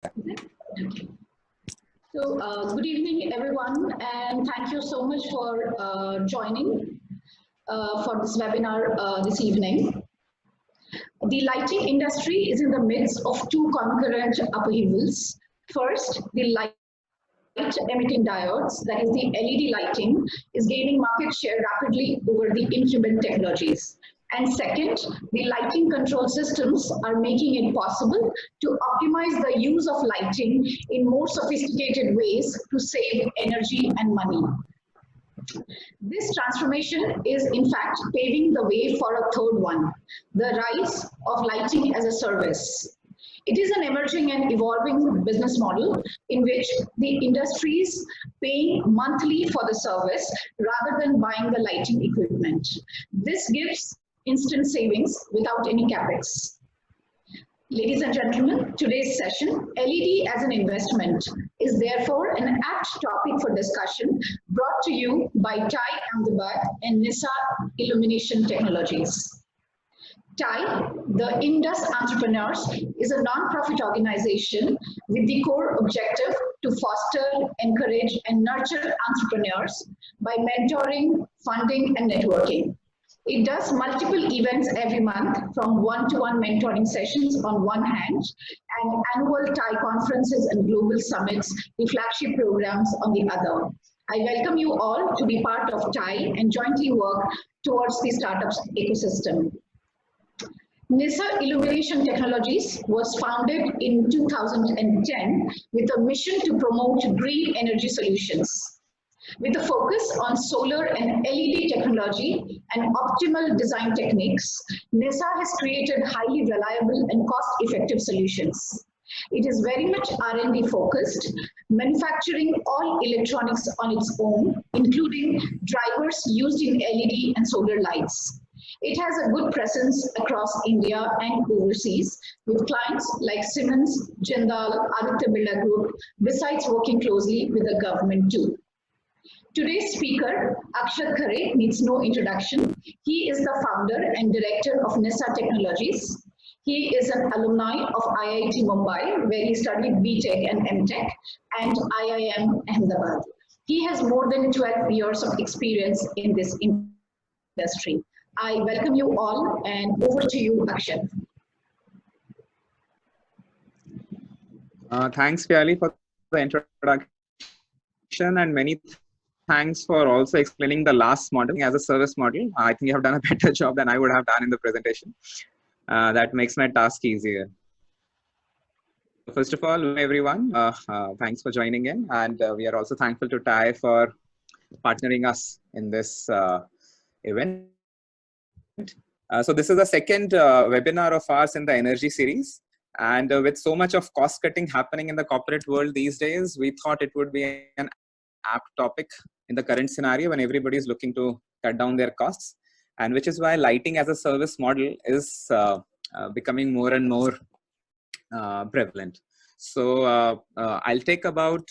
Good evening, everyone, and thank you so much for joining for this webinar this evening. The lighting industry is in the midst of two concurrent upheavals. First, the light emitting diodes, that is the LED lighting, is gaining market share rapidly over the incumbent technologies. And second, the lighting control systems are making it possible to optimize the use of lighting in more sophisticated ways to save energy and money. This transformation is in fact paving the way for a third one, the rise of lighting as a service. It is an emerging and evolving business model in which the industry is paying monthly for the service rather than buying the lighting equipment. This gives instant savings without any capex. Ladies and gentlemen, today's session, LED as an investment, is therefore an apt topic for discussion brought to you by TAI Ahmedabad and NISA Illumination Technologies. TAI, the Indus Entrepreneurs, is a non-profit organization with the core objective to foster, encourage, and nurture entrepreneurs by mentoring, funding, and networking. It does multiple events every month, from one-to-one mentoring sessions on one hand, and annual TAI conferences and global summits, the flagship programs on the other. I welcome you all to be part of TAI and jointly work towards the startup ecosystem. NISA Illumination Technologies was founded in 2010 with a mission to promote green energy solutions. With a focus on solar and LED technology and optimal design techniques, NISA has created highly reliable and cost-effective solutions. It is very much R&D focused, manufacturing all electronics on its own, including drivers used in LED and solar lights. It has a good presence across India and overseas with clients like Siemens, Jindal, Aditya Birla Group, besides working closely with the government too. Today's speaker, Akshat Khare, needs no introduction. He is the founder and director of NISA Technologies. He is an alumni of IIT Mumbai, where he studied BTech and MTech, and IIM Ahmedabad. He has more than 12 years of experience in this industry. I welcome you all, and over to you, Akshat. Thanks, Piali, for the introduction, and many thanks for also explaining the LaaS model as a service model. I think you have done a better job than I would have done in the presentation. That makes my task easier. First of all, everyone, thanks for joining in, and we are also thankful to TAI for partnering us in this event. So this is the second webinar of ours in the energy series, and with so much of cost cutting happening in the corporate world these days, we thought it would be an apt topic in the current scenario when everybody is looking to cut down their costs, and which is why lighting as a service model is becoming more and more prevalent. So I'll take about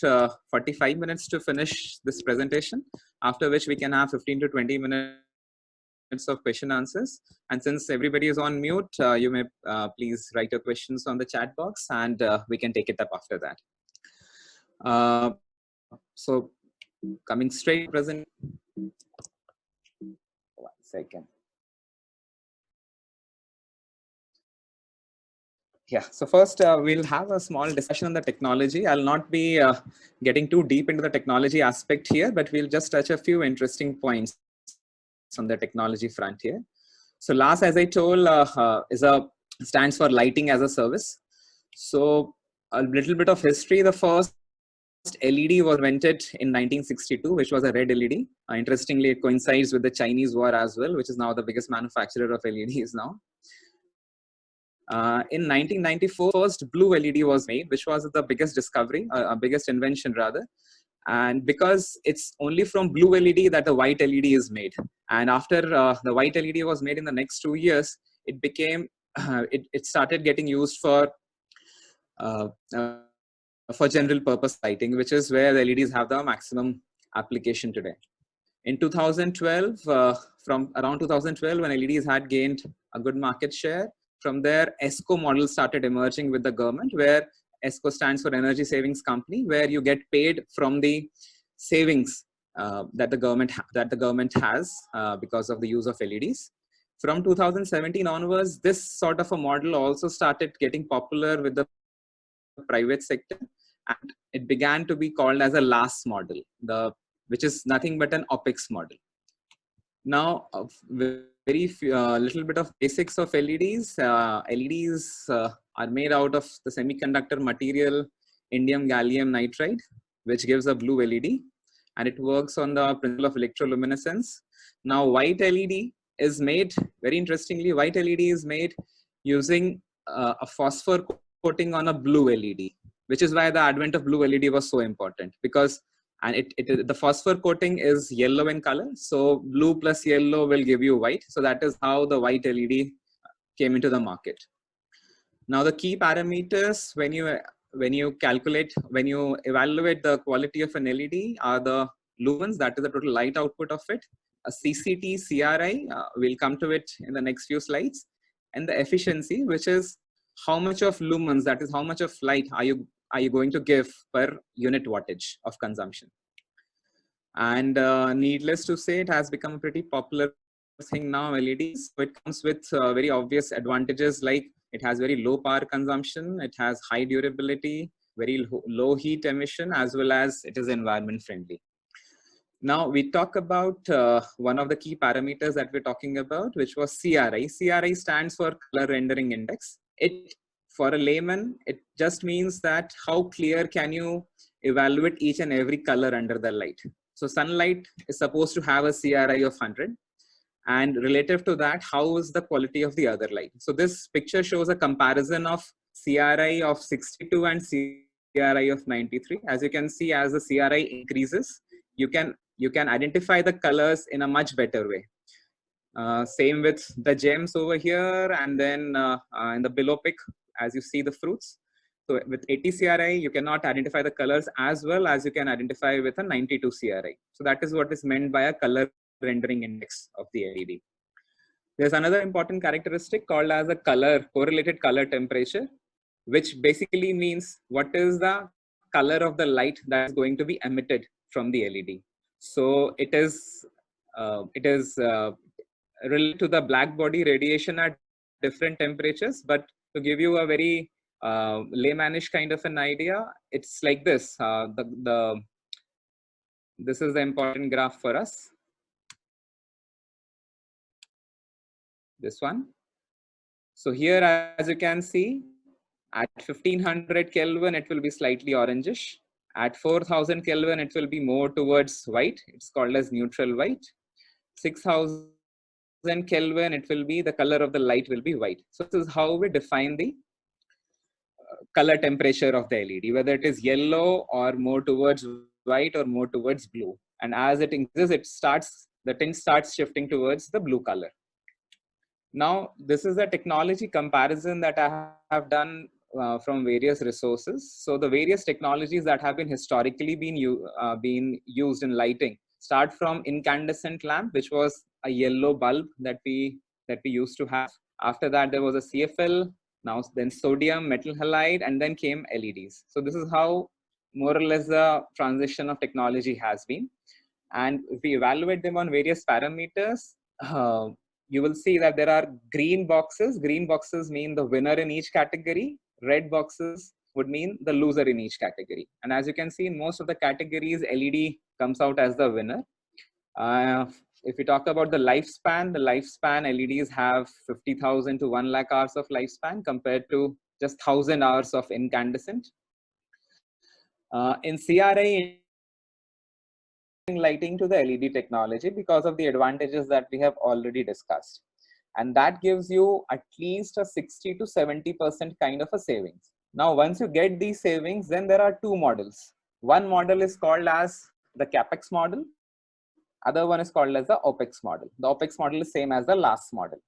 45 minutes to finish this presentation, after which we can have 15 to 20 minutes of question answers. And since everybody is on mute, you may please write your questions on the chat box, and we can take it up after that. So coming straight to present. 1 second. Yeah, so first we'll have a small discussion on the technology. I'll not be getting too deep into the technology aspect here, but we'll just touch a few interesting points on the technology front here. So LaaS, as I told, stands for lighting as a service. So a little bit of history. The first LED was invented in 1962, which was a red LED. Interestingly, it coincides with the Chinese war as well, which is now the biggest manufacturer of LEDs now. In 1994, first blue LED was made, which was the biggest discovery, biggest invention rather. And because it's only from blue LED that the white LED is made. And after the white LED was made in the next 2 years, it became, it started getting used for general purpose lighting, which is where the LEDs have the maximum application today. In 2012, from around 2012, when LEDs had gained a good market share, from there, ESCO models started emerging with the government, where ESCO stands for Energy Savings Company, where you get paid from the savings that the government has because of the use of LEDs. From 2017 onwards, this sort of a model also started getting popular with the private sector, and it began to be called as a LaaS model, which is nothing but an OPEX model. Now, little bit of basics of LEDs. LEDs are made out of the semiconductor material indium gallium nitride, which gives a blue LED, and it works on the principle of electroluminescence. Now, white LED is made, very interestingly, white LED is made using a phosphor coating on a blue LED, which is why the advent of blue LED was so important, because the phosphor coating is yellow in color, so blue plus yellow will give you white. So that is how the white LED came into the market. Now, the key parameters when you evaluate the quality of an LED are the lumens, that is the total light output of it, a CCT, CRI, we'll come to it in the next few slides, and the efficiency, which is how much of lumens, that is how much of light are you going to give per unit wattage of consumption. And needless to say, it has become a pretty popular thing now, LEDs. So it comes with very obvious advantages, like it has very low power consumption, it has high durability, very low heat emission, as well as it is environment friendly. Now we talk about one of the key parameters that we're talking about, which was CRI. CRI stands for color rendering index. For a layman, it just means that how clear can you evaluate each and every color under the light. So sunlight is supposed to have a CRI of 100. And relative to that, how is the quality of the other light? So this picture shows a comparison of CRI of 62 and CRI of 93. As you can see, as the CRI increases, you can identify the colors in a much better way. Same with the gems over here, and then in the below pic, as you see the fruits. So with 80 CRI, you cannot identify the colors as well as you can identify with a 92 CRI. So that is what is meant by a color rendering index of the LED. There's another important characteristic called as a correlated color temperature, which basically means what is the color of the light that is going to be emitted from the LED. So it is related to the black body radiation at different temperatures, but to give you a very laymanish kind of an idea, it's like this. This is the important graph for us. This one. So here, as you can see, at 1500 Kelvin, it will be slightly orangish. At 4000 Kelvin, it will be more towards white. It's called as neutral white. 6000 Kelvin, it will be the color of the light will be white. So this is how we define the color temperature of the LED, whether it is yellow or more towards white or more towards blue. And as it increases, the tint starts shifting towards the blue color. Now, this is a technology comparison that I have done from various resources. So the various technologies that have been historically been used in lighting start from incandescent lamp, which was a yellow bulb that we used to have. After that, there was a CFL, then sodium metal halide, and then came LEDs. So this is how more or less the transition of technology has been. And if we evaluate them on various parameters, you will see that there are green boxes. Green boxes mean the winner in each category. Red boxes would mean the loser in each category. And as you can see, in most of the categories, LED comes out as the winner. If we talk about the lifespan LEDs have 50,000 to 1 lakh hours of lifespan compared to just 1,000 hours of incandescent. In CRI, lighting to the LED technology because of the advantages that we have already discussed. And that gives you at least a 60 to 70% kind of a savings. Now, once you get these savings, then there are two models. One model is called as the CapEx model. Other one is called as the OPEX model. The OPEX model is same as the LaaS model.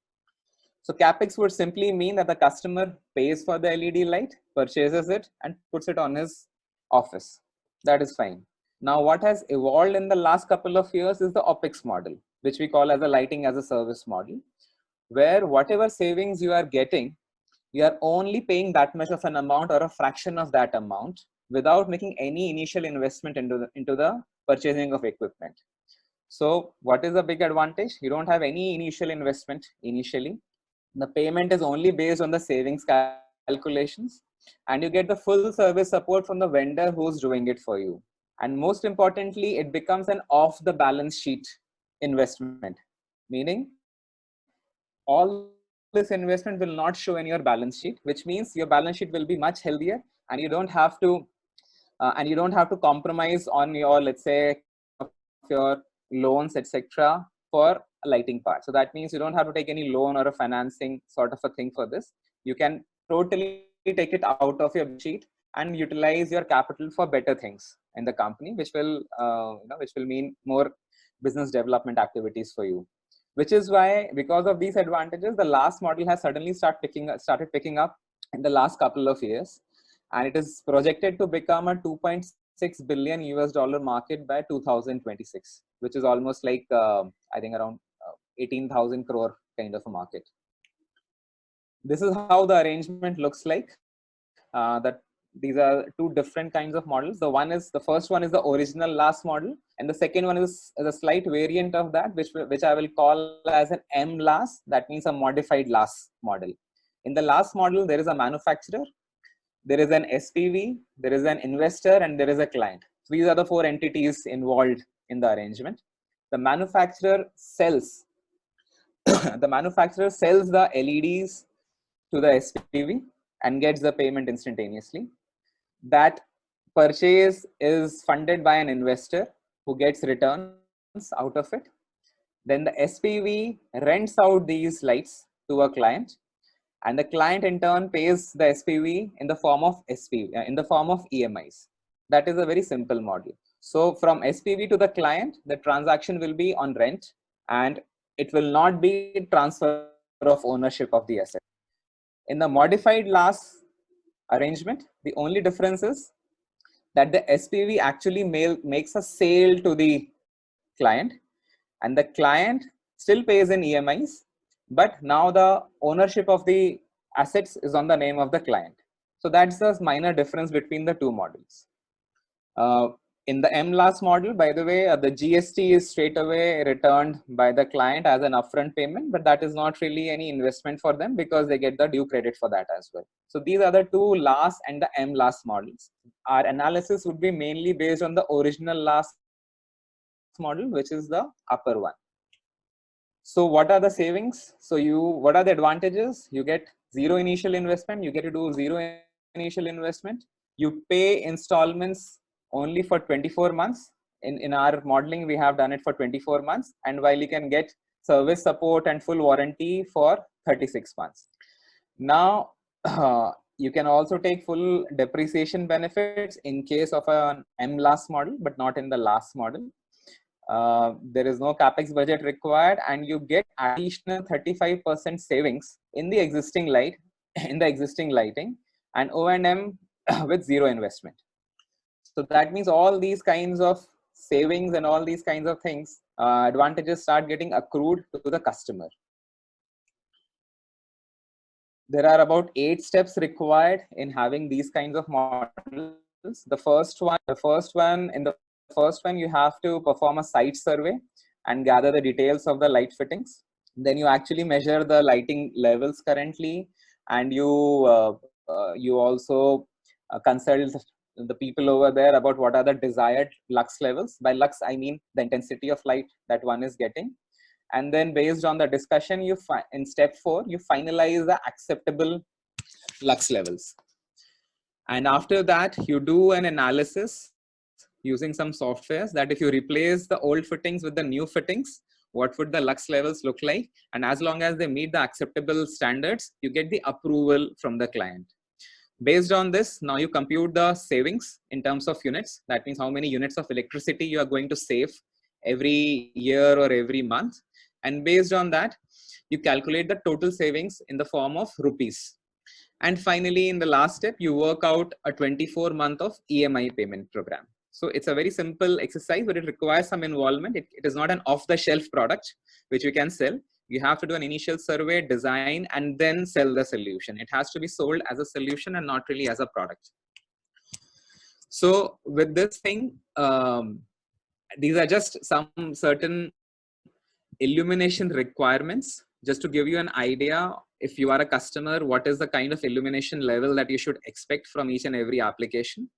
So CapEx would simply mean that the customer pays for the LED light, purchases it, and puts it on his office. That is fine. Now, what has evolved in the last couple of years is the OPEX model, which we call as a lighting as a service model, where whatever savings you are getting, you are only paying that much of an amount or a fraction of that amount without making any initial investment into the purchasing of equipment. So what is the big advantage? You don't have any initial investment initially. The payment is only based on the savings calculations, and you get the full service support from the vendor who's doing it for you. And most importantly, it becomes an off the balance sheet investment, meaning all this investment will not show in your balance sheet, which means your balance sheet will be much healthier, and you don't have to compromise on your, let's say, of your loans, etc., for a lighting part. So that means you don't have to take any loan or a financing sort of a thing for this. You can totally take it out of your balance sheet and utilize your capital for better things in the company, which will which will mean more business development activities for you. Which is why, because of these advantages, the LaaS model has suddenly started picking up in the last couple of years, and it is projected to become a 2.6 billion US dollar market by 2026, which is almost like I think around 18,000 crore kind of a market. This is how the arrangement looks like. That these are two different kinds of models. The first one is the original LaaS model, and the second one is a slight variant of that, which I will call as an LaaS. That means a modified LaaS model. In the LaaS model, there is a manufacturer, there is an SPV, there is an investor, and there is a client. So these are the four entities involved in the arrangement. The manufacturer sells the LEDs to the SPV and gets the payment instantaneously. That purchase is funded by an investor who gets returns out of it. Then the SPV rents out these lights to a client, and the client in turn pays the SPV in the form of EMIs. That is a very simple model. So from SPV to the client, the transaction will be on rent, and it will not be transfer of ownership of the asset. In the modified LaaS arrangement, the only difference is that the SPV actually makes a sale to the client, and the client still pays in EMIs, but now the ownership of the assets is on the name of the client. So that's the minor difference between the two models. In the LaaS model, by the way, the GST is straight away returned by the client as an upfront payment, but that is not really any investment for them because they get the due credit for that as well. So these are the two LaaS and the LaaS models. Our analysis would be mainly based on the original LaaS model, which is the upper one. So what are the savings? What are the advantages? You get zero initial investment. You get to do zero initial investment. You pay installments only for 24 months. In our modeling, we have done it for 24 months. And while you can get service support and full warranty for 36 months. Now, you can also take full depreciation benefits in case of an LaaS model, but not in the LaaS model. There is no capex budget required, and you get additional 35% savings in the existing lighting, and O&M with zero investment. So that means all these kinds of savings and all these kinds of things, advantages start getting accrued to the customer. There are about 8 steps required in having these kinds of models. The first one, you have to perform a site survey and gather the details of the light fittings. Then you actually measure the lighting levels currently, and you also consult the people over there about what are the desired lux levels. By lux, I mean the intensity of light that one is getting. And then based on the discussion, in step 4, you finalize the acceptable lux levels. And after that, you do an analysis using some softwares that if you replace the old fittings with the new fittings, what would the lux levels look like? And as long as they meet the acceptable standards, you get the approval from the client. Based on this, now you compute the savings in terms of units. That means how many units of electricity you are going to save every year or every month. And based on that, you calculate the total savings in the form of rupees. And finally, in the last step, you work out a 24-month of EMI payment program. So it's a very simple exercise, but it requires some involvement. It is not an off-the-shelf product which you can sell. You have to do an initial survey, design, and then sell the solution. It has to be sold as a solution and not really as a product. So with this thing, these are just some certain illumination requirements, just to give you an idea. If you are a customer, what is the kind of illumination level that you should expect from each and every application?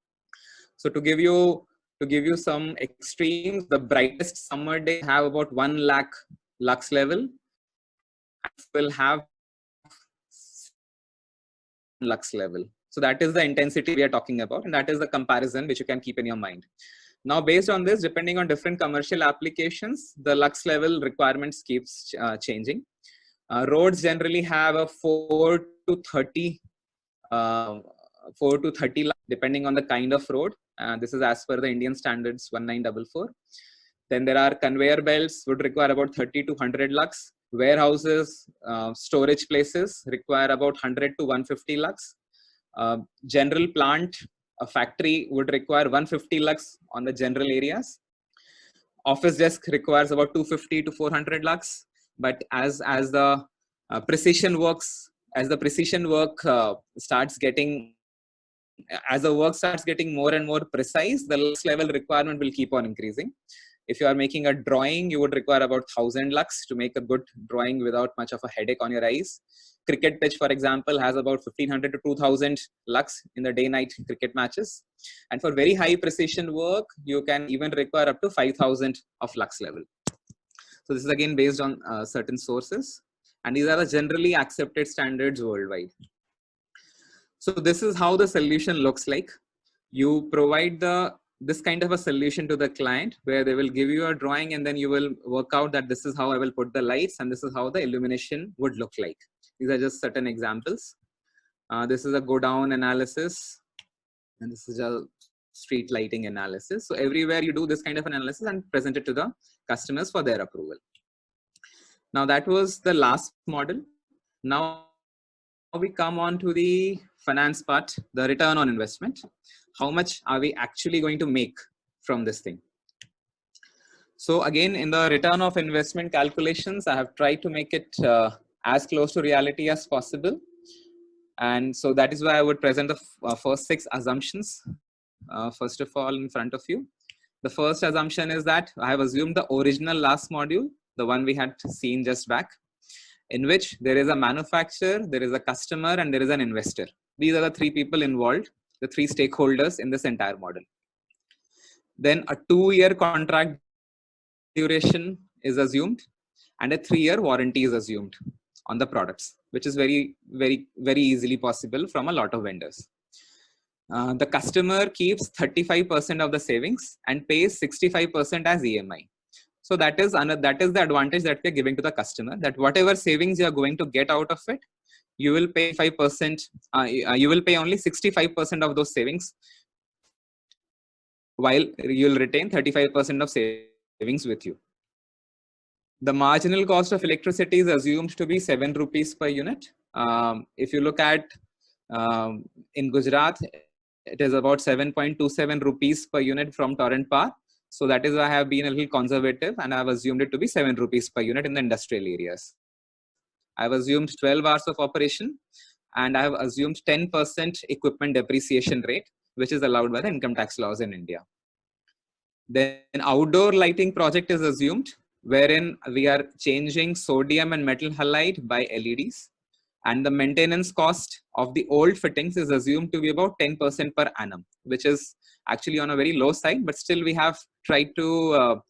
So to give you some extremes, the brightest summer day have about 1 lakh lux level, will have lux level. So that is the intensity we are talking about, and that is the comparison which you can keep in your mind. Now, based on this, depending on different commercial applications, the lux level requirements keeps changing. Roads generally have a 4 to 30 lux, depending on the kind of road. This is as per the Indian standards 1944. Then there are conveyor belts would require about 30 to 100 lux. Warehouses, storage places require about 100 to 150 lux. General plant, a factory would require 150 lux on the general areas. Office desk requires about 250 to 400 lux. But as the precision work starts getting, as the work starts getting more and more precise, the lux level requirement will keep on increasing. If you are making a drawing, you would require about 1000 lux to make a good drawing without much of a headache on your eyes. Cricket pitch, for example, has about 1500 to 2000 lux in the day-night cricket matches. And for very high precision work, you can even require up to 5000 of lux level. So this is again based on certain sources. And these are the generally accepted standards worldwide. So this is how the solution looks like. You provide this kind of a solution to the client, where they will give you a drawing, and then you will work out that this is how I will put the lights, and this is how the illumination would look like. These are just certain examples. This is a go down analysis, and this is a street lighting analysis. So everywhere you do this kind of an analysis and present it to the customers for their approval. Now that was the last model. Now we come on to the finance part, the return on investment. How much are we actually going to make from this thing? So again, in the return of investment calculations, I have tried to make it as close to reality as possible. And so that is why I would present the first 6 assumptions, first of all, in front of you. The first assumption is that I have assumed the original LaaS module, the one we had seen just back, in which there is a manufacturer, there is a customer, and there is an investor. These are the 3 people involved, the 3 stakeholders in this entire model. Then a 2-year contract duration is assumed, and a 3-year warranty is assumed on the products, which is very, very, very easily possible from a lot of vendors. The customer keeps 35% of the savings and pays 65% as EMI. So that is the advantage that we are giving to the customer, that whatever savings you are going to get out of it, you will pay 5%, you will pay only 65% of those savings, while you will retain 35% of savings with you. The marginal cost of electricity is assumed to be 7 rupees per unit. If you look at in Gujarat, it is about 7.27 rupees per unit from Torrent Power. So that is why I have been a little conservative, and I have assumed it to be 7 rupees per unit in the industrial areas. I have assumed 12 hours of operation, and I have assumed 10% equipment depreciation rate, which is allowed by the income tax laws in India. Then outdoor lighting project is assumed, wherein we are changing sodium and metal halide by LEDs. And the maintenance cost of the old fittings is assumed to be about 10% per annum, which is actually on a very low side, but still we have tried to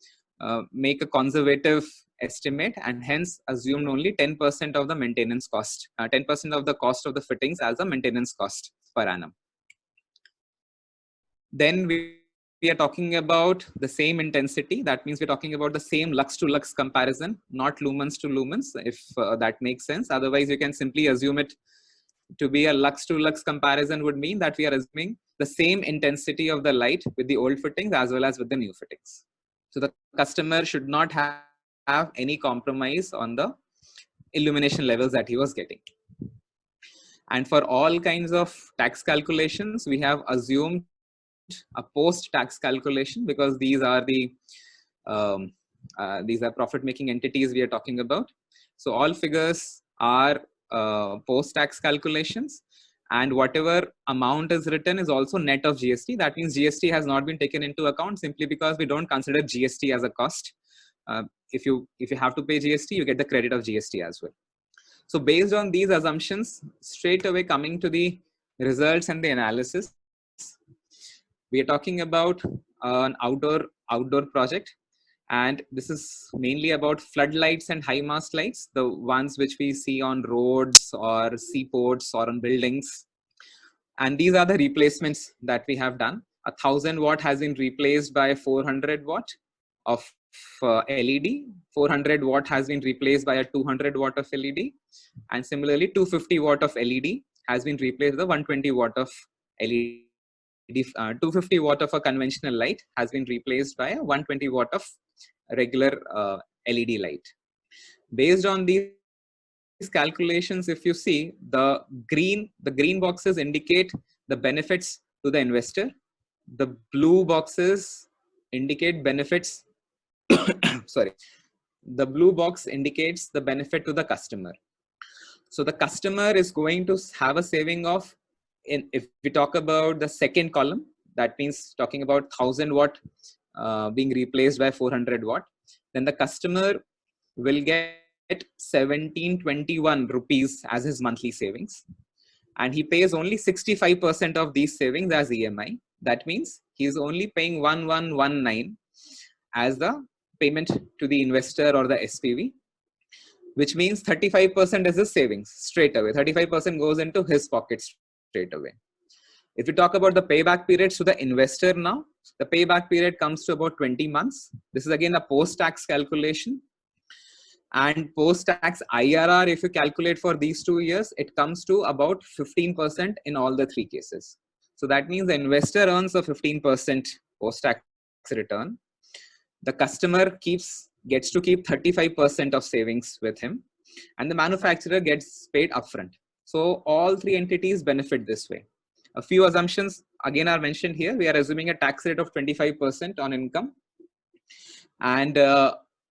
make a conservative estimate, and hence assumed only 10% of the maintenance cost, 10% of the cost of the fittings as a maintenance cost per annum. Then we are talking about the same intensity. That means we're talking about the same lux to lux comparison, not lumens to lumens, if that makes sense. Otherwise, you can simply assume it to be a lux to lux comparison would mean that we are assuming the same intensity of the light with the old fittings as well as with the new fittings. So the customer should not have any compromise on the illumination levels that he was getting. And for all kinds of tax calculations, we have assumed a post-tax calculation, because these are the profit-making entities we are talking about. So all figures are post-tax calculations, and whatever amount is written is also net of GST. That means GST has not been taken into account simply because we don't consider GST as a cost. If you have to pay GST, you get the credit of GST as well. So based on these assumptions, straight away coming to the results and the analysis, we are talking about an outdoor project, and this is mainly about floodlights and high mast lights, the ones which we see on roads or seaports or on buildings. And these are the replacements that we have done. 1,000-watt has been replaced by 400-watt of LED. 400-watt has been replaced by a 200-watt of LED. And similarly, 250-watt of LED has been replaced with a 120-watt of LED. 250-watt of a conventional light has been replaced by a 120-watt of regular LED light. Based on these calculations, if you see, the green boxes indicate the benefits to the investor. The blue boxes indicate benefits. Sorry. The blue box indicates the benefit to the customer. So the customer is going to have a saving of, if we talk about the second column, that means talking about 1,000-watt being replaced by 400-watt, then the customer will get 1721 rupees as his monthly savings, and he pays only 65% of these savings as EMI. That means he is only paying 1119 as the payment to the investor or the SPV, which means 35% is his savings straight away. 35% goes into his pockets straight away. If we talk about the payback periods to the investor now, the payback period comes to about 20 months. This is again a post-tax calculation. And post-tax IRR, if you calculate for these 2 years, it comes to about 15% in all the 3 cases. So that means the investor earns a 15% post-tax return. The customer gets to keep 35% of savings with him, and the manufacturer gets paid upfront. So all 3 entities benefit this way. A few assumptions again are mentioned here. We are assuming a tax rate of 25% on income. And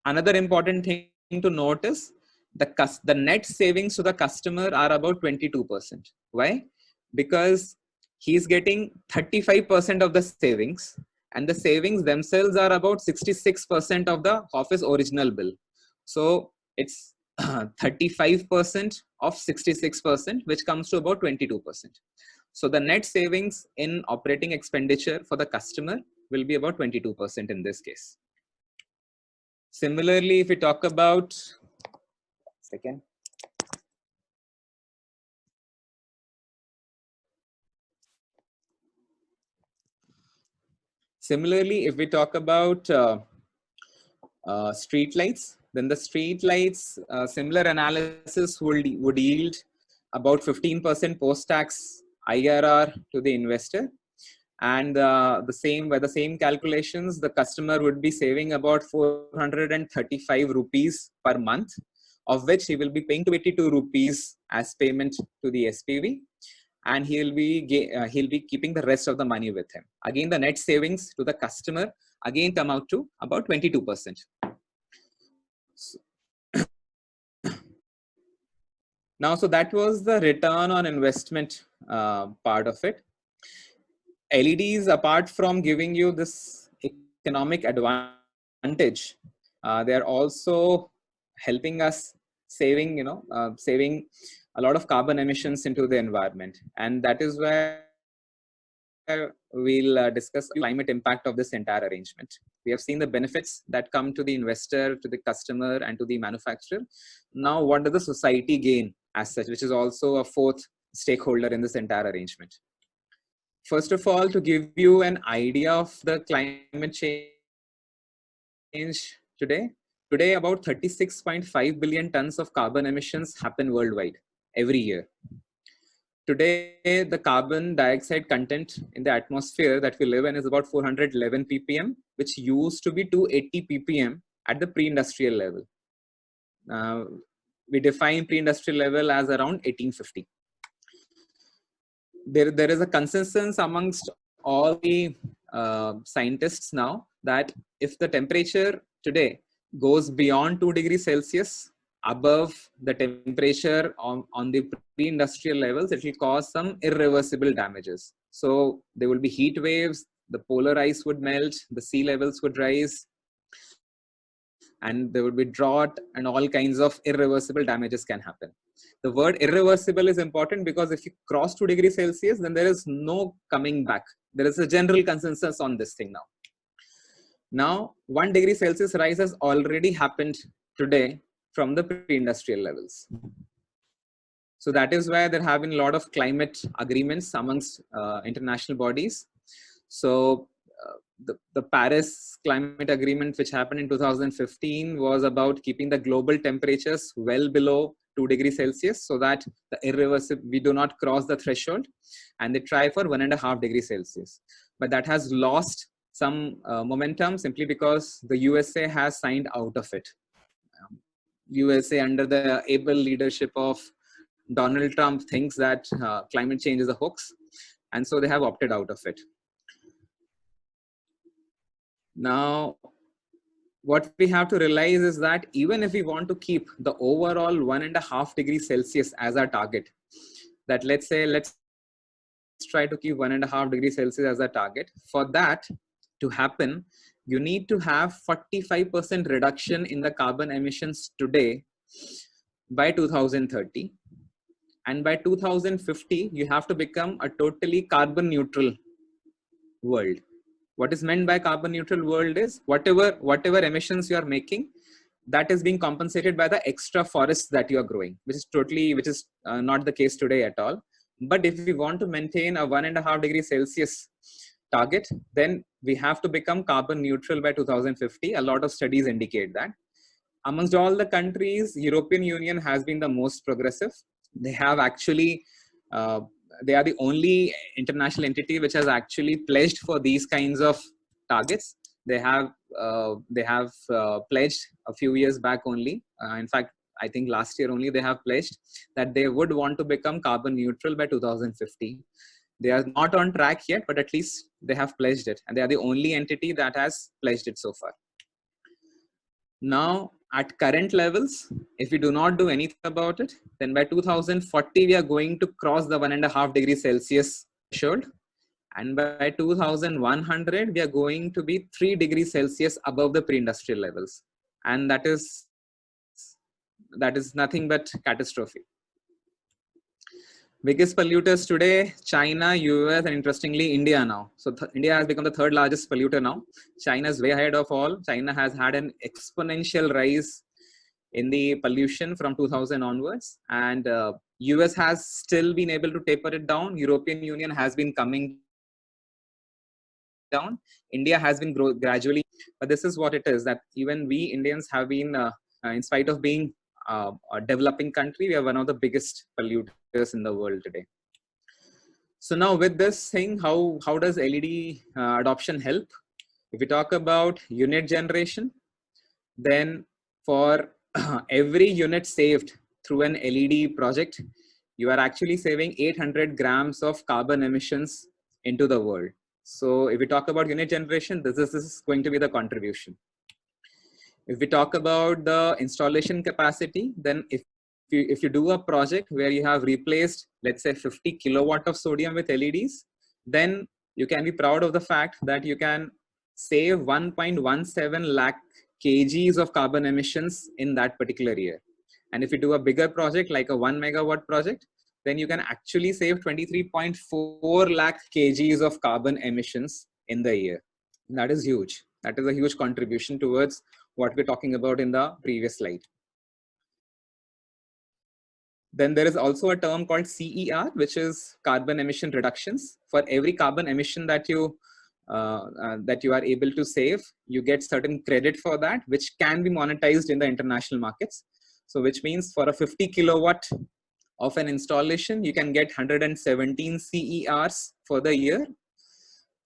another important thing to notice, the net savings to the customer are about 22%. Why? Because he's getting 35% of the savings, and the savings themselves are about 66% of his original bill. So it's 35% of 66%, which comes to about 22%. So the net savings in operating expenditure for the customer will be about 22% in this case. Similarly, if we talk about, Similarly, if we talk about street lights, then the street lights, similar analysis would yield about 15% post-tax IRR to the investor. And by the same calculations, the customer would be saving about 435 rupees per month, of which he will be paying 282 rupees as payment to the SPV, and he'll be keeping the rest of the money with him. Again, the net savings to the customer again come out to about 22%. Now, so that was the return on investment part of it. LEDs, apart from giving you this economic advantage, they are also helping us saving a lot of carbon emissions into the environment. And that is where we'll discuss the climate impact of this entire arrangement. We have seen the benefits that come to the investor, to the customer, and to the manufacturer. Now, what does the society gain as such, which is also a fourth stakeholder in this entire arrangement? First of all, to give you an idea of the climate change today about 36.5 billion tons of carbon emissions happen worldwide every year. Today, the carbon dioxide content in the atmosphere that we live in is about 411 ppm, which used to be 280 ppm at the pre-industrial level. We define pre-industrial level as around 1850. There is a consensus amongst all the scientists now that if the temperature today goes beyond 2 degrees Celsius, above the temperature on the pre-industrial levels, it will cause some irreversible damages. So there will be heat waves, the polar ice would melt, the sea levels would rise, and there would be drought, and all kinds of irreversible damages can happen. The word irreversible is important because if you cross 2 degrees Celsius, then there is no coming back. There is a general consensus on this thing now. Now, 1 degree Celsius rise has already happened today from the pre-industrial levels. So that is why there have been a lot of climate agreements amongst international bodies. So the Paris Climate Agreement, which happened in 2015, was about keeping the global temperatures well below 2 degrees Celsius so that the irreversible, we do not cross the threshold, and they try for 1.5 degrees Celsius. But that has lost some momentum simply because the USA has signed out of it. USA, under the able leadership of Donald Trump, thinks that climate change is a hoax, and so they have opted out of it. Now, what we have to realize is that even if we want to keep the overall 1.5 degrees Celsius as our target, that let's try to keep 1.5 degrees Celsius as a target. For that to happen, you need to have 45% reduction in the carbon emissions today by 2030. And by 2050, you have to become a totally carbon neutral world. What is meant by carbon neutral world is whatever emissions you are making, that is being compensated by the extra forests that you are growing, which is not the case today at all. But if we want to maintain a 1.5 degrees Celsius target, then we have to become carbon neutral by 2050. A lot of studies indicate that. Amongst all the countries, European Union has been the most progressive. They have actually, they are the only international entity which has actually pledged for these kinds of targets. They have pledged a few years back only. In fact, I think last year only they have pledged that they would want to become carbon neutral by 2050. They are not on track yet, but at least they have pledged it, and they are the only entity that has pledged it so far. Now, at current levels, if we do not do anything about it, then by 2040, we are going to cross the 1.5 degrees Celsius threshold. And by 2100, we are going to be 3 degrees Celsius above the pre-industrial levels. And that is nothing but catastrophe. Biggest polluters today, China, US, and interestingly, India now. So India has become the third largest polluter now. China is way ahead of all. China has had an exponential rise in the pollution from 2000 onwards. And US has still been able to taper it down. European Union has been coming down. India has been gradually. But this is what it is, that even we Indians have been, in spite of being a developing country, we are one of the biggest polluters in the world today. So now with this thing, how does LED adoption help? If we talk about unit generation, then for every unit saved through an LED project, you are actually saving 800 grams of carbon emissions into the world. So if we talk about unit generation, this is going to be the contribution. If we talk about the installation capacity, then if you do a project where you have replaced, let's say 50 kilowatt of sodium with LEDs, then you can be proud of the fact that you can save 1.17 lakh kgs of carbon emissions in that particular year. And if you do a bigger project like a 1 megawatt project, then you can actually save 23.4 lakh kgs of carbon emissions in the year. And that is huge. That is a huge contribution towards what we're talking about in the previous slide. Then there is also a term called CER, which is carbon emission reductions. For every carbon emission that you are able to save, you get certain credit for that, which can be monetized in the international markets. So which means for a 50 kilowatt of an installation, you can get 117 CERs for the year.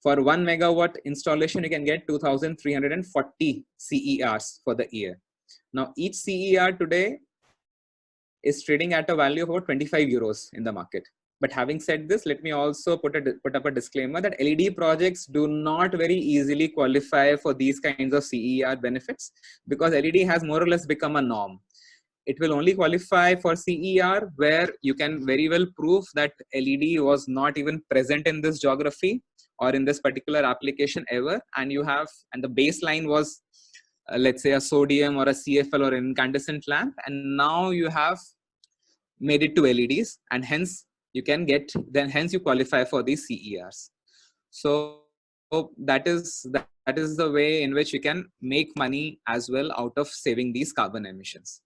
For 1 megawatt installation, you can get 2,340 CERs for the year. Now, each CER today is trading at a value of about 25 euros in the market. But having said this, let me also put up a disclaimer that LED projects do not very easily qualify for these kinds of CER benefits, because LED has more or less become a norm. it will only qualify for CER where you can very well prove that LED was not even present in this geography or in this particular application ever, and the baseline was let's say a sodium or a CFL or incandescent lamp, and now you have made it to LEDs, and hence you can get, then hence you qualify for these CERs. So that is the way in which you can make money as well out of saving these carbon emissions.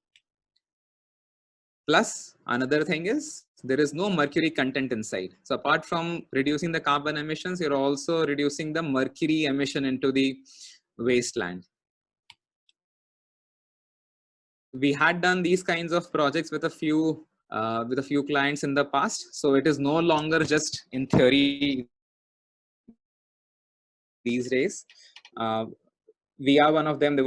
Plus, another thing is there is no mercury content inside. So apart from reducing the carbon emissions, you're also reducing the mercury emission into the wasteland. We had done these kinds of projects with a few clients in the past. So it is no longer just in theory these days. We are one of them. There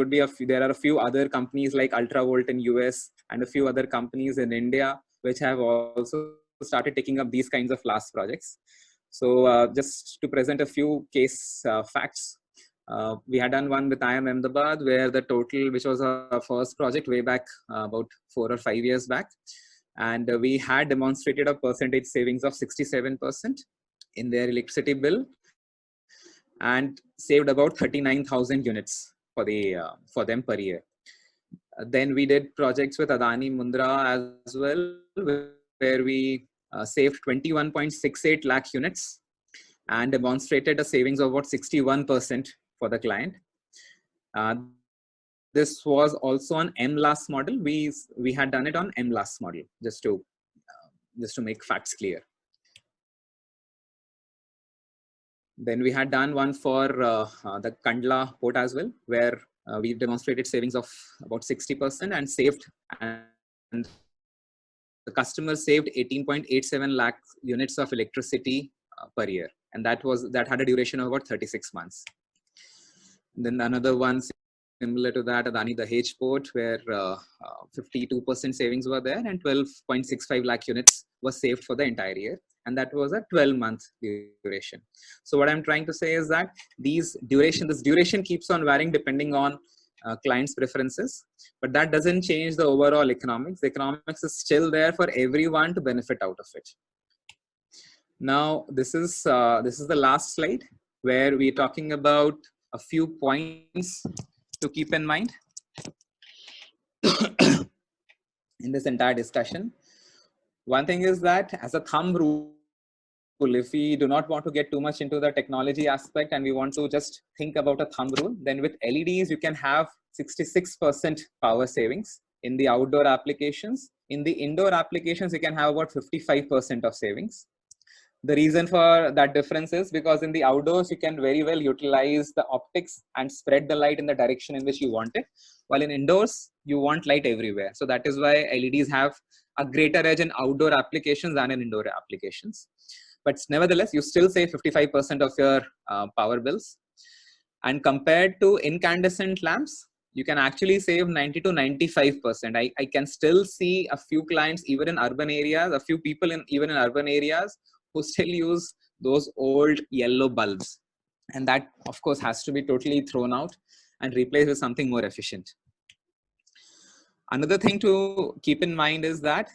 are a few other companies like Ultravolt in US and a few other companies in India which have also started taking up these kinds of LaaS projects. So just to present a few case facts, we had done one with IIM Ahmedabad where the total, which was our first project way back about 4 or 5 years back, and we had demonstrated a percentage savings of 67% in their electricity bill, and saved about 39,000 units for them per year. Then we did projects with Adani Mundra as well, where we saved 21.68 lakh units and demonstrated a savings of about 61% for the client. This was also on LaaS model. We had done it on LaaS model, just to make facts clear. Then we had done one for the Kandla port as well, where we demonstrated savings of about 60% and the customer saved 18.87 lakh units of electricity per year. And that had a duration of about 36 months. Then another one similar to that, Adani Dahej port, where 52% savings were there and 12.65 lakh units was saved for the entire year. And that was a 12-month duration. So what I'm trying to say is that this duration keeps on varying depending on clients' preferences, but that doesn't change the overall economics. The economics is still there for everyone to benefit out of it. Now, this is the last slide where we're talking about a few points to keep in mind in this entire discussion. One thing is that as a thumb rule, if we do not want to get too much into the technology aspect and we want to just think about a thumb rule, then with LEDs, you can have 66% power savings in the outdoor applications. In the indoor applications, you can have about 55% of savings. The reason for that difference is because in the outdoors, you can very well utilize the optics and spread the light in the direction in which you want it. While in indoors, you want light everywhere. So that is why LEDs have a greater edge in outdoor applications than in indoor applications. But nevertheless, you still save 55% of your power bills. And compared to incandescent lamps, you can actually save 90 to 95%. I can still see a few clients, even in urban areas, a few people even in urban areas who still use those old yellow bulbs. And that, of course, has to be totally thrown out and replaced with something more efficient. Another thing to keep in mind is that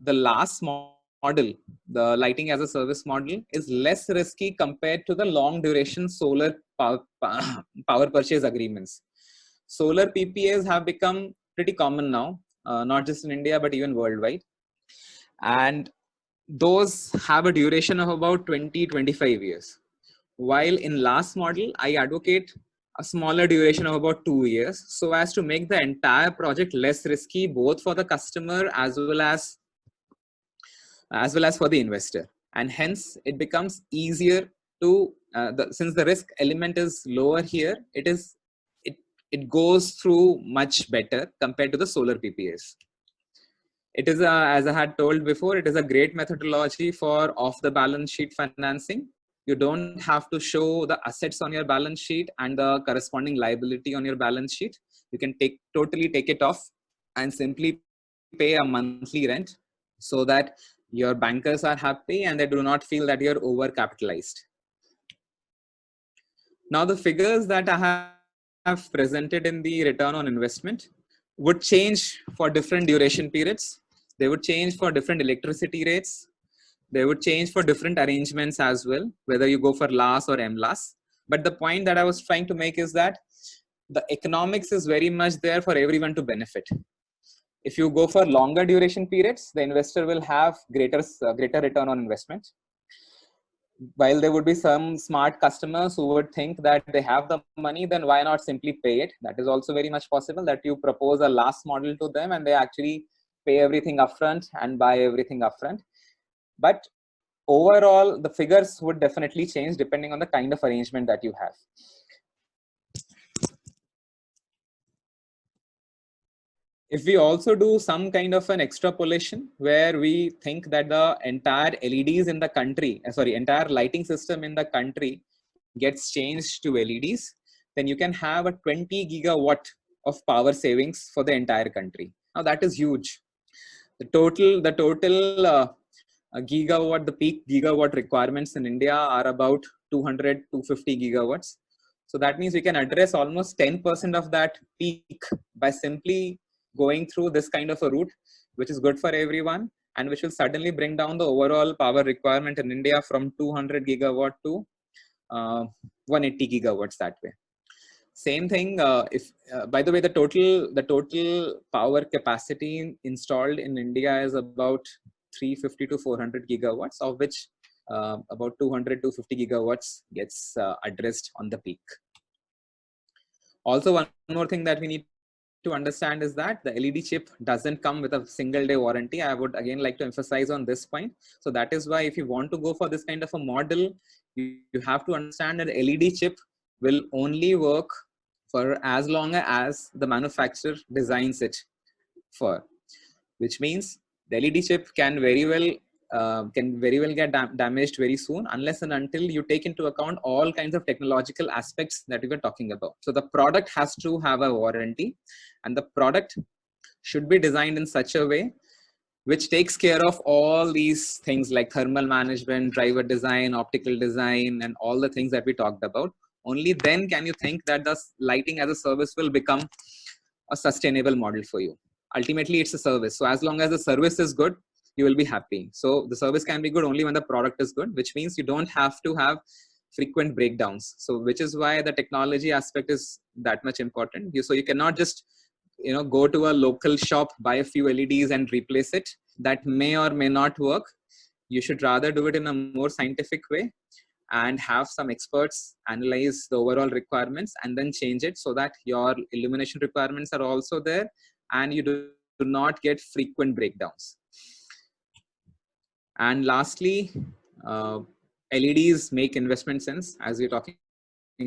the LaaS model, the lighting as a service model, is less risky compared to the long duration solar power purchase agreements. Solar PPAs have become pretty common now, not just in India, but even worldwide. And those have a duration of about 20-25 years. While in LaaS model, I advocate a smaller duration of about 2 years, so as to make the entire project less risky, both for the customer as well as for the investor. And hence it becomes easier to, since the risk element is lower here, it goes through much better compared to the solar PPAs. It is, as I had told before, it is a great methodology for off the balance sheet financing. You don't have to show the assets on your balance sheet and the corresponding liability on your balance sheet. You can totally take it off and simply pay a monthly rent, so that your bankers are happy and they do not feel that you're overcapitalized. Now, the figures that I have presented in the return on investment would change for different duration periods. They would change for different electricity rates. They would change for different arrangements as well, whether you go for LaaS or MLaaS. But the point that I was trying to make is that the economics is very much there for everyone to benefit. If you go for longer duration periods, the investor will have greater return on investment. While there would be some smart customers who would think that they have the money, then why not simply pay it? That is also very much possible, that you propose a LaaS model to them and they actually pay everything upfront and buy everything upfront. But overall, the figures would definitely change depending on the kind of arrangement that you have. If we also do some kind of an extrapolation where we think that the entire LEDs in the country, entire lighting system in the country gets changed to LEDs, then you can have a 20 gigawatt of power savings for the entire country. Now that is huge. The total gigawatt, the peak gigawatt requirements in India are about 200 250 gigawatts. So that means we can address almost 10% of that peak by simply going through this kind of a route, which is good for everyone and which will suddenly bring down the overall power requirement in India from 200 gigawatt to 180 gigawatts that way. Same thing. By the way, the total power capacity installed in India is about 350 to 400 gigawatts, of which about 200 to 50 gigawatts gets addressed on the peak. Also, one more thing that we need to understand is that the LED chip doesn't come with a single day warranty. I would again like to emphasize on this point. So that is why if you want to go for this kind of a model, you have to understand that LED chip will only work for as long as the manufacturer designs it for, which means the LED chip can very well get damaged very soon, unless and until you take into account all kinds of technological aspects that we were talking about. So the product has to have a warranty, and the product should be designed in such a way which takes care of all these things like thermal management, driver design, optical design, and all the things that we talked about. Only then can you think that the lighting as a service will become a sustainable model for you. Ultimately, it's a service. So as long as the service is good, you will be happy. So the service can be good only when the product is good, which means you don't have to have frequent breakdowns. So which is why the technology aspect is that much important. So you cannot just go to a local shop, buy a few LEDs and replace it. That may or may not work. You should rather do it in a more scientific way and have some experts analyze the overall requirements and then change it so that your illumination requirements are also there and you do not get frequent breakdowns. And lastly, LEDs make investment sense, as we're talking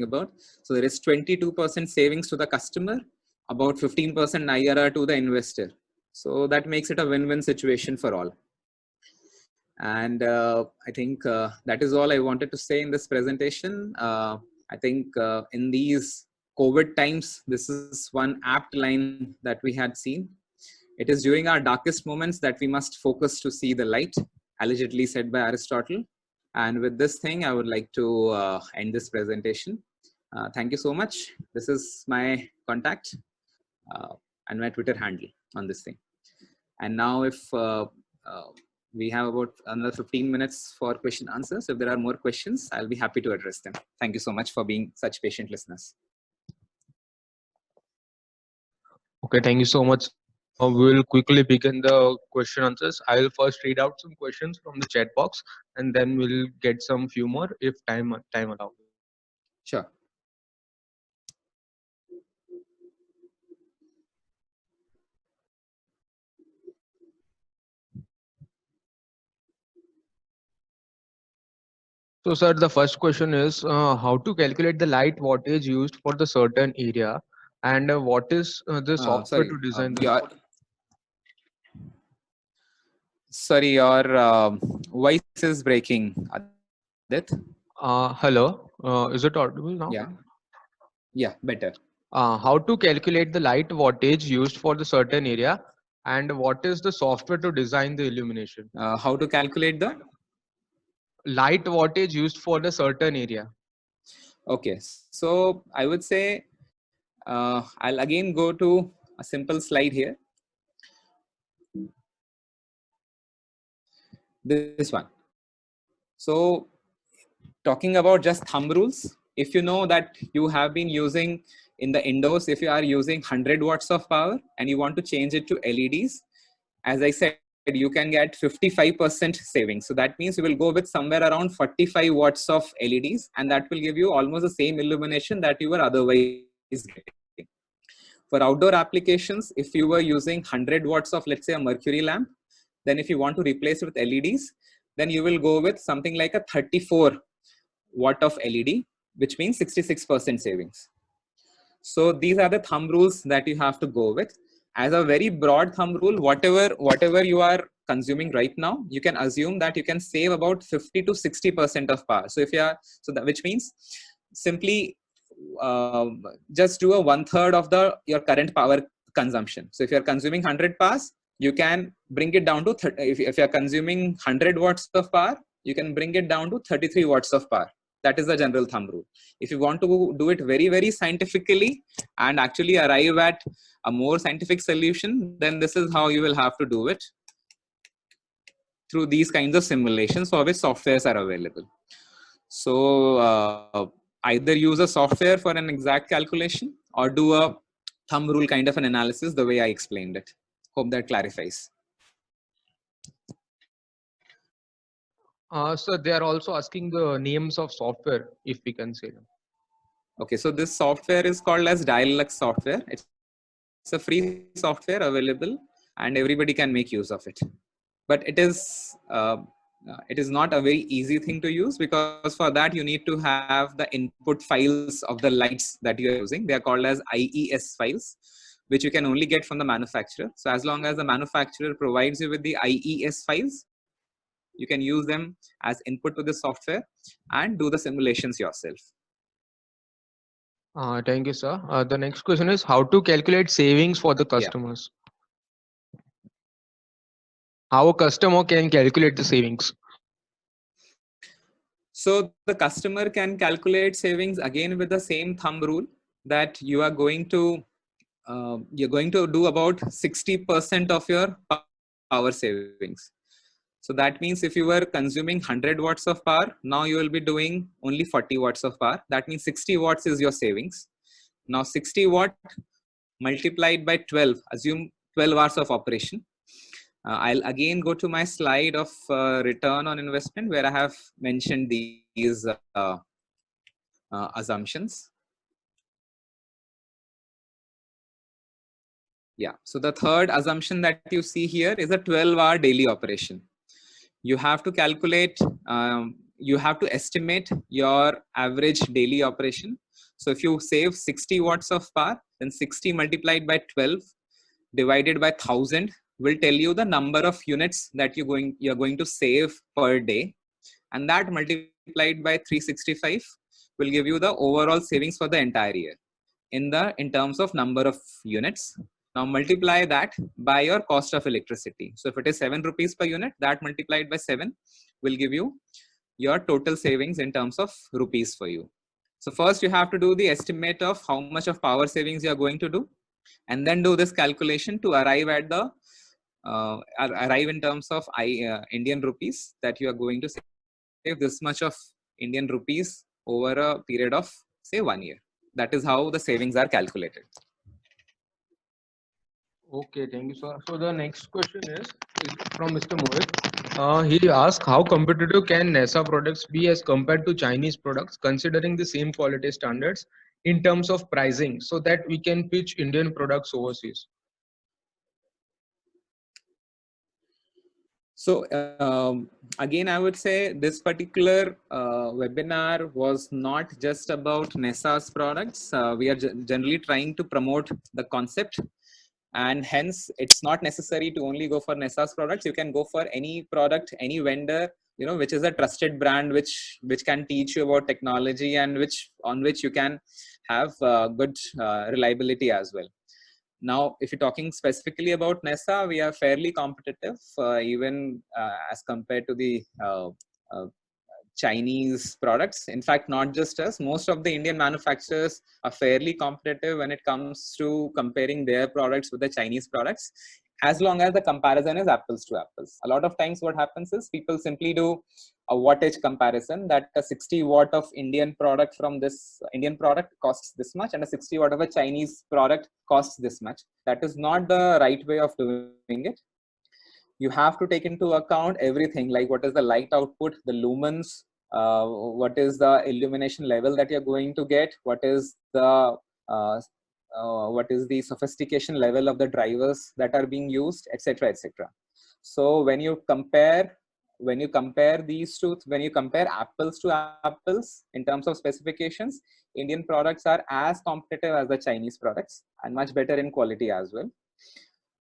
about. So there is 22% savings to the customer, about 15% IRR to the investor. So that makes it a win-win situation for all. And I think that is all I wanted to say in this presentation. I think in these COVID times, this is one apt line that we had seen. It is during our darkest moments that we must focus to see the light, allegedly said by Aristotle. And with this thing, I would like to end this presentation. Thank you so much. This is my contact and my Twitter handle on this thing. And now if we have about another 15 minutes for question answers. If there are more questions, I'll be happy to address them. Thank you so much for being such patient listeners. Okay, thank you so much. We'll quickly begin the question answers. I'll first read out some questions from the chat box, and then we'll get some few more if time allows. Sure. So, sir, the first question is how to calculate the light wattage used for the certain area, and what is the software to design the. Sorry, your voice is breaking, Adit. Hello, is it audible now? Yeah, better. How to calculate the light wattage used for the certain area, and what is the software to design the illumination? How to calculate the light wattage used for the certain area. Okay, so I would say I'll again go to a simple slide here. This one. So talking about just thumb rules, if you know that you have been using in the indoors, if you are using 100 watts of power and you want to change it to LEDs, as I said, you can get 55% savings. So that means you will go with somewhere around 45 watts of LEDs, and that will give you almost the same illumination that you were otherwise getting. For outdoor applications, if you were using 100 watts of, let's say, a mercury lamp, then if you want to replace it with LEDs, then you will go with something like a 34 watt of LED, which means 66% savings. So these are the thumb rules that you have to go with. As a very broad thumb rule, whatever you are consuming right now, you can assume that you can save about 50 to 60% of power. So if you are, so that, which means simply just do a 1/3 of your current power consumption. So if you are consuming 100 powers, you can bring it down to 30. If you are consuming 100 watts of power, you can bring it down to 33 watts of power. That is the general thumb rule. If you want to do it very, very scientifically and actually arrive at a more scientific solution, then this is how you will have to do it, through these kinds of simulations for which softwares are available. So either use a software for an exact calculation or do a thumb rule kind of an analysis the way I explained it. Hope that clarifies. So they are also asking the names of software, if we can say them. Okay, so this software is called as Dial-Lux software. It's a free software available and everybody can make use of it. But it is not a very easy thing to use, because for that you need to have the input files of the lights that you are using. They are called as IES files, which you can only get from the manufacturer. So as long as the manufacturer provides you with the IES files, you can use them as input to the software and do the simulations yourself. Thank you, sir. The next question is how to calculate savings for the customers. How a customer can calculate the savings? So the customer can calculate savings again with the same thumb rule, that you are going to you're going to do about 60% of your power savings. So that means if you were consuming 100 watts of power, now you will be doing only 40 watts of power. That means 60 watts is your savings. Now 60 watt multiplied by 12, assume 12 hours of operation. I'll again go to my slide of return on investment, where I have mentioned these assumptions. Yeah, so the third assumption that you see here is a 12-hour daily operation. You have to calculate, you have to estimate your average daily operation. So if you save 60 watts of power, then 60 multiplied by 12 divided by 1000 will tell you the number of units that you're going to save per day, and that multiplied by 365 will give you the overall savings for the entire year in terms of number of units. Now multiply that by your cost of electricity. So if it is 7 rupees per unit, that multiplied by 7 will give you your total savings in terms of rupees for you. So first you have to do the estimate of how much of power savings you are going to do, and then do this calculation to arrive at the arrive in terms of Indian rupees, that you are going to save this much of Indian rupees over a period of say 1 year. That is how the savings are calculated. Okay, thank you, sir. So the next question is from Mr. Mohit. He asked, how competitive can NASA products be as compared to Chinese products, considering the same quality standards in terms of pricing, so that we can pitch Indian products overseas? So again, I would say this particular webinar was not just about NESA's products. We are generally trying to promote the concept, and hence it's not necessary to only go for NESA's products. You can go for any product, any vendor, you know, which is a trusted brand, which can teach you about technology, and on which you can have good reliability as well. Now, if you're talking specifically about NESA, we are fairly competitive, even as compared to the Chinese products. In fact, not just us, most of the Indian manufacturers are fairly competitive when it comes to comparing their products with the Chinese products, as long as the comparison is apples to apples. A lot of times what happens is people simply do a wattage comparison, that a 60 watt of Indian product from this Indian product costs this much and a 60 watt of a Chinese product costs this much. That is not the right way of doing it. You have to take into account everything, like what is the light output, the lumens, what is the illumination level that you're going to get, what is the sophistication level of the drivers that are being used, etc., etc. So when you compare these two, when you compare apples to apples in terms of specifications, Indian products are as competitive as the Chinese products and much better in quality as well.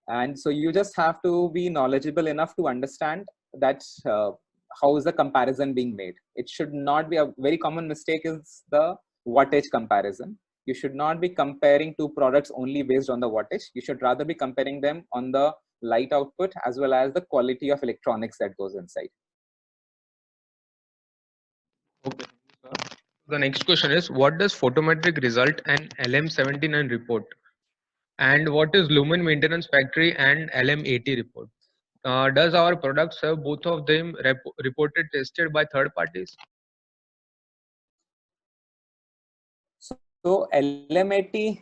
And so you just have to be knowledgeable enough to understand that how is the comparison being made. It should not be, a very common mistake is the wattage comparison. You should not be comparing two products only based on the wattage. You should rather be comparing them on the light output as well as the quality of electronics that goes inside. Okay. The next question is, what does photometric result and LM79 report? And what is lumen maintenance factory and LM80 report? Does our products have both of them reported tested by third parties? So LM80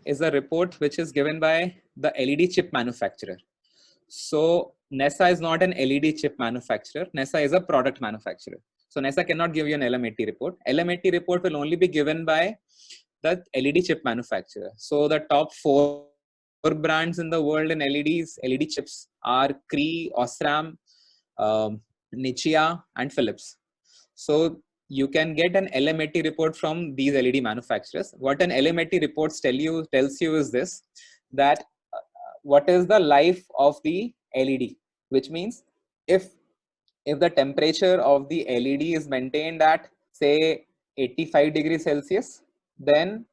is a report which is given by the LED chip manufacturer. So NESA is not an LED chip manufacturer. NESA is a product manufacturer. So NESA cannot give you an LM80 report. LM80 report will only be given by the LED chip manufacturer. So the top four brands in the world in LED chips are Cree, Osram, Nichia, and Philips. So you can get an LM80 report from these LED manufacturers. What an LM80 report tells you is this, that what is the life of the LED, which means if the temperature of the LED is maintained at say 85 degrees Celsius, then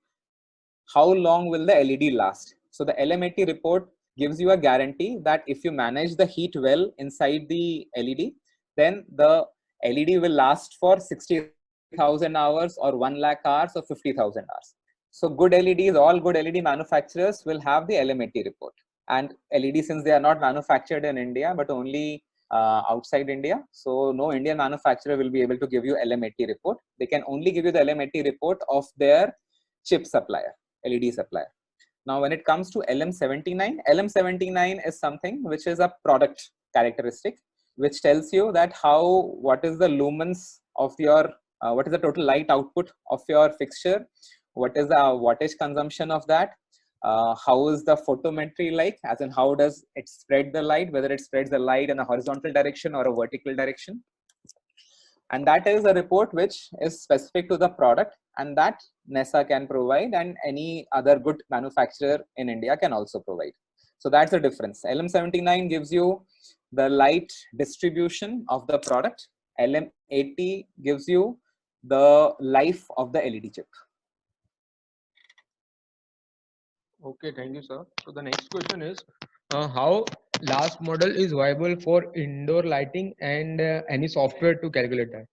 how long will the LED last? So the LM80 report gives you a guarantee that if you manage the heat well inside the LED, then the LED will last for 60,000 hours or 1 lakh hours or 50,000 hours. So good LEDs, all good LED manufacturers will have the LM80 report. And LED, since they are not manufactured in India, but only outside India, so no Indian manufacturer will be able to give you LM80 report. They can only give you the LM80 report of their chip supplier, LED supplier. Now, when it comes to LM79 is something which is a product characteristic, which tells you that what is the lumens of your, what is the total light output of your fixture, what is the wattage consumption of that, how is the photometry like, as in how does it spread the light, whether it spreads the light in a horizontal direction or a vertical direction. And that is a report which is specific to the product, and that NESA can provide and any other good manufacturer in India can also provide. So that's the difference. LM79 gives you the light distribution of the product. LM80 gives you the life of the LED chip. Okay, thank you, sir. So the next question is, how LaaS model is viable for indoor lighting and any software to calculate that?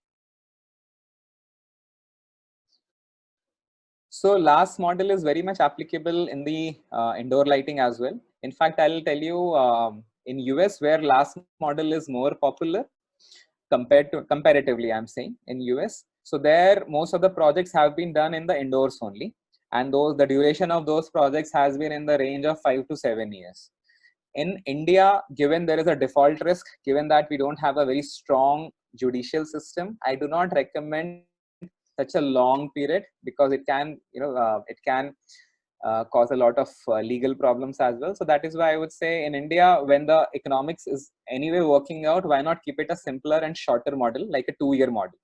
So LaaS model is very much applicable in the indoor lighting as well. In fact, I'll tell you, in US where LaaS model is more popular comparatively, I'm saying in US. So there, most of the projects have been done in the indoors only, and the duration of those projects has been in the range of 5 to 7 years. In India, given there is a default risk, given that we don't have a very strong judicial system, I do not recommend such a long period, because it can cause a lot of legal problems as well. So that is why I would say in India, when the economics is anyway working out, why not keep it a simpler and shorter model, like a 2-year model.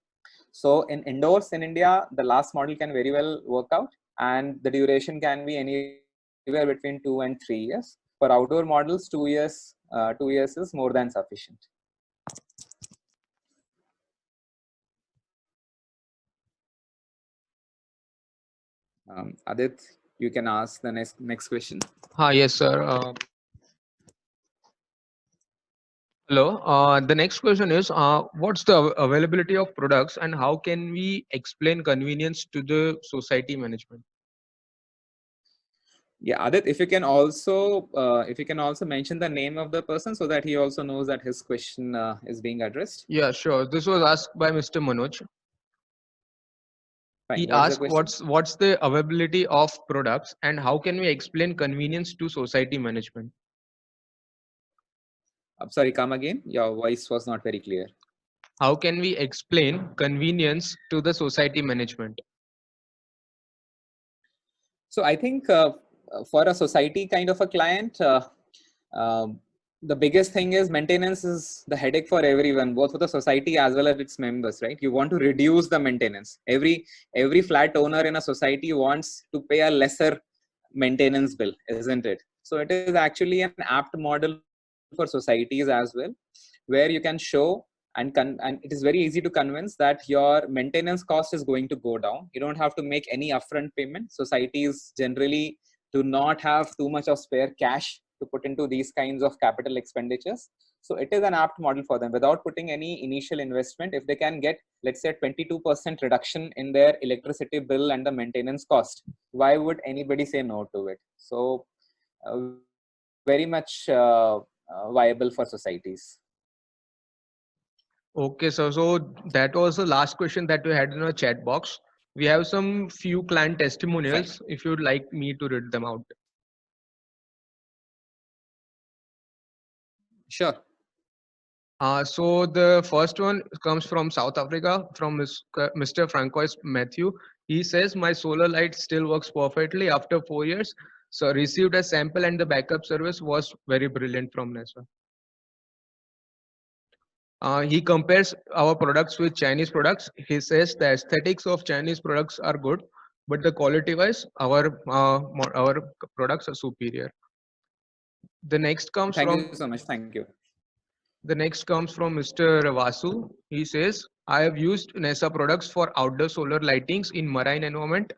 So in indoors in India, the LaaS model can very well work out, and the duration can be anywhere between 2 and 3 years. For outdoor models, 2 years, 2 years is more than sufficient. Adit, you can ask the next question. Yes, sir. Hello. The next question is, what's the availability of products and how can we explain convenience to the society management? Yeah, Adit, if you can also mention the name of the person so that he also knows that his question is being addressed. Yeah, sure. This was asked by Mr. Manoj. He Fine. What's the asked, question? what's the availability of products and how can we explain convenience to society management? I'm sorry, come again. Your voice was not very clear. How can we explain convenience to the society management? So I think for a society kind of a client, um, the biggest thing is maintenance is the headache for everyone, both for the society as well as its members, right? You want to reduce the maintenance. Every flat owner in a society wants to pay a lesser maintenance bill, isn't it? So it is actually an apt model for societies as well, where you can show and it is very easy to convince that your maintenance cost is going to go down. You don't have to make any upfront payment. Societies generally do not have too much of spare cash to put into these kinds of capital expenditures. So it is an apt model for them without putting any initial investment. If they can get, let's say, 22% reduction in their electricity bill and the maintenance cost, why would anybody say no to it? So very much viable for societies. Okay, so that was the last question that we had in our chat box. We have some few client Fine. testimonials if you'd like me to read them out. Sure. So the first one comes from South Africa, from Mr. Francois Matthew. He says, my solar light still works perfectly after 4 years. So received a sample and the backup service was very brilliant from NASA. He compares our products with Chinese products. He says the aesthetics of Chinese products are good, but the quality-wise, our products are superior. The next comes Thank from you so much. Thank you. Mr. Vasu. He says, I have used NASA products for outdoor solar lightings in marine environment.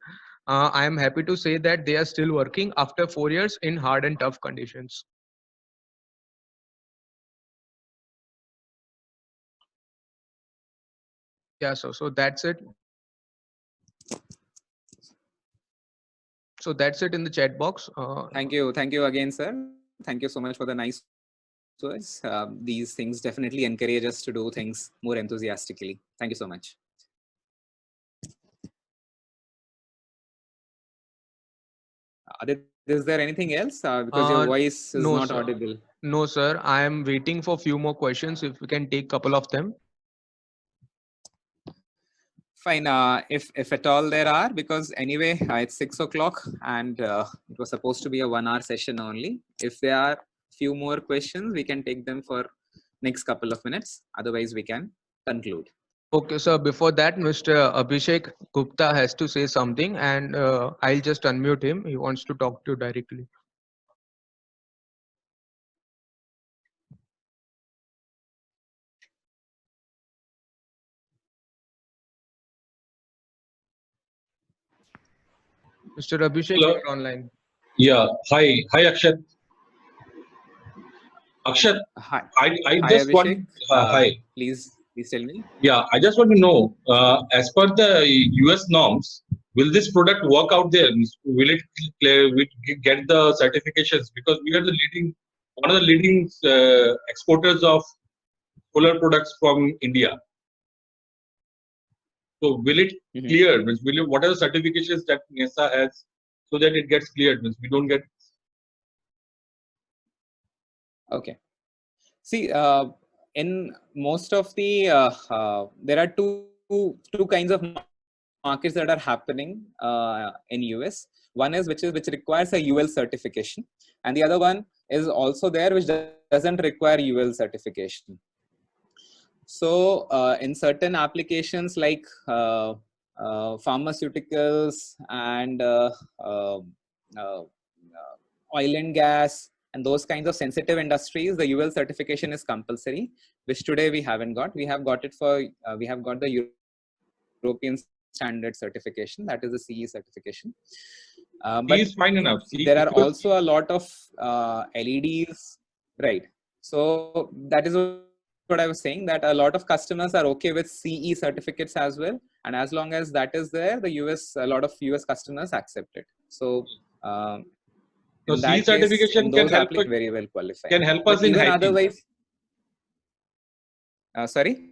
I am happy to say that they are still working after 4 years in hard and tough conditions. Yeah, so that's it. So that's it in the chat box. Thank you again, sir. Thank you so much for the nice words. These things definitely encourage us to do things more enthusiastically. Thank you so much. Is there anything else? Because your voice is no, not sir. audible. No, sir. I am waiting for few more questions. If we can take couple of them. Fine. If at all there are, because anyway it's 6 o'clock and it was supposed to be a 1 hour session only. If there are few more questions, we can take them for next couple of minutes. Otherwise, we can conclude. Okay, sir. Before that, Mr. Abhishek Gupta has to say something, and I'll just unmute him. He wants to talk to you directly. Mr. Abhishek, Hello. you're online. Yeah. Hi, Akshat. Akshat, Hi, I hi just want. Abhishek. Hi. Please tell me. Yeah, I just want to know, as per the US norms, will this product work out there? Will it get the certifications? Because we are one of the leading exporters of solar products from India. So will it clear? What are the certifications that NASA has so that it gets cleared? We don't get. Okay. See, in most of the there are two kinds of markets that are happening in US. One is which requires a UL certification, and the other one is also there which doesn't require UL certification. So in certain applications like pharmaceuticals and oil and gas and those kinds of sensitive industries, the UL certification is compulsory, which today we haven't got. We have got it for we have got the European standard certification, that is the CE certification. But is fine enough. there are also a lot of LEDs, right? So that is what I was saying, that a lot of customers are okay with CE certificates as well. And as long as that is there, a lot of US customers accept it. So So in CE that case, in certification those applications, very well qualified. can help But us in even hiking. otherwise, sorry?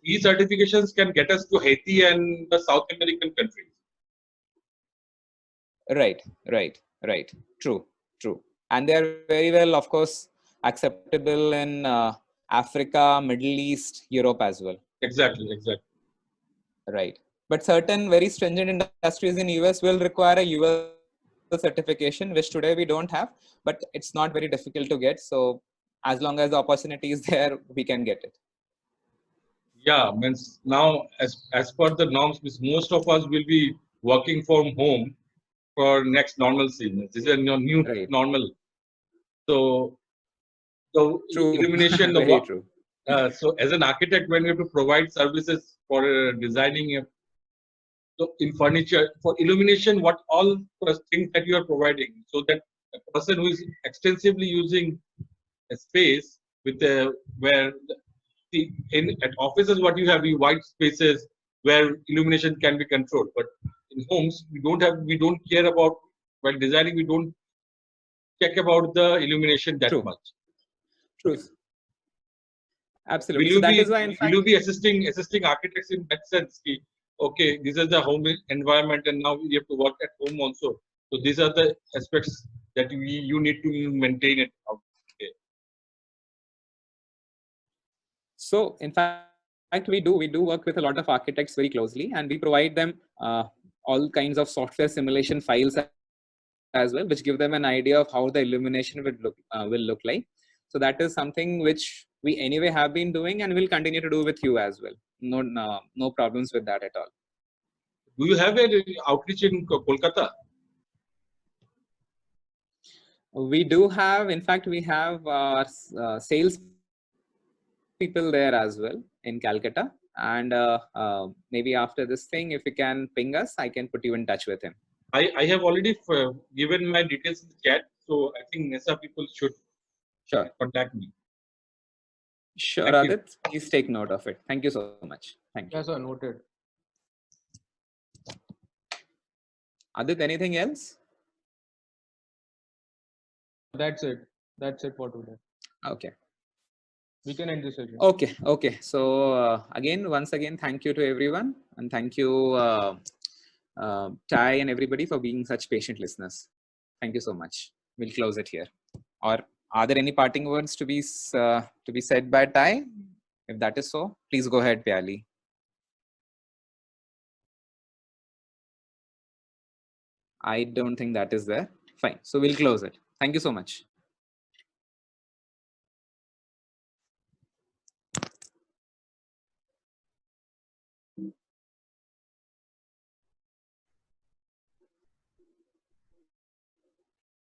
CE certifications can get us to Haiti and the South American countries. Right. True. And they are very well, of course, acceptable in Africa, Middle East, Europe as well. Exactly. Right. But certain very stringent industries in US will require a US certification, which today we don't have, but it's not very difficult to get. So as long as the opportunity is there, we can get it. Yeah, means now as per the norms, means most of us will be working from home for next normalcy. This is a new Right. normal. So the True. illumination, Very true. so as an architect, when you have to provide services for designing so in furniture, for illumination, what all things that you are providing, so that a person who is extensively using a space with where in at offices what you have the white spaces where illumination can be controlled, but in homes we don't care about, while designing we don't check about the illumination that True. much. Absolutely. So that is why, in Will fact, you be assisting architects in that sense? Okay, this is the home environment, and now you have to work at home also. So these are the aspects that you need to maintain it out. Okay. So in fact, we do work with a lot of architects very closely, and we provide them all kinds of software simulation files as well, which give them an idea of how the illumination will look like. So that is something which we anyway have been doing and will continue to do with you as well. No problems with that at all. Do you have an outreach in Kolkata? We do have, in fact, we have sales people there as well in Calcutta. And maybe after this thing, if you can ping us, I can put you in touch with him. I have already given my details in the chat, so I think NESA people should contact me. Sure, Thank you. Adit. Please take note of it. Thank you so much. Thank you. Yes, sir, noted. Adit, anything else? That's it. That's it for today. Okay. We can end this session. Okay. So once again, thank you to everyone, and thank you, Chai and everybody, for being such patient listeners. Thank you so much. We'll close it here. Or are there any parting words to be said by Tai? If that is so, please go ahead, Pyali. I don't think that is there. Fine. So we'll close it. Thank you so much.